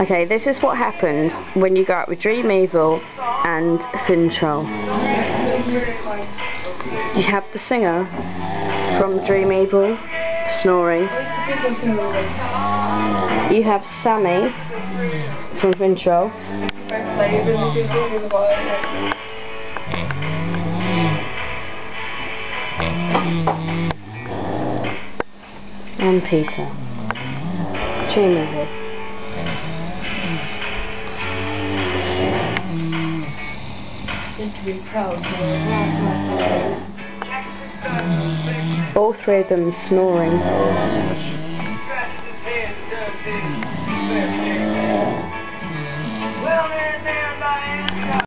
Okay, this is what happens when you go out with Dream Evil and FINNTROLL. You have the singer from Dream Evil, Snoring. You have Sammy from FINNTROLL. And Peter. Dream Evil. All three of them snoring.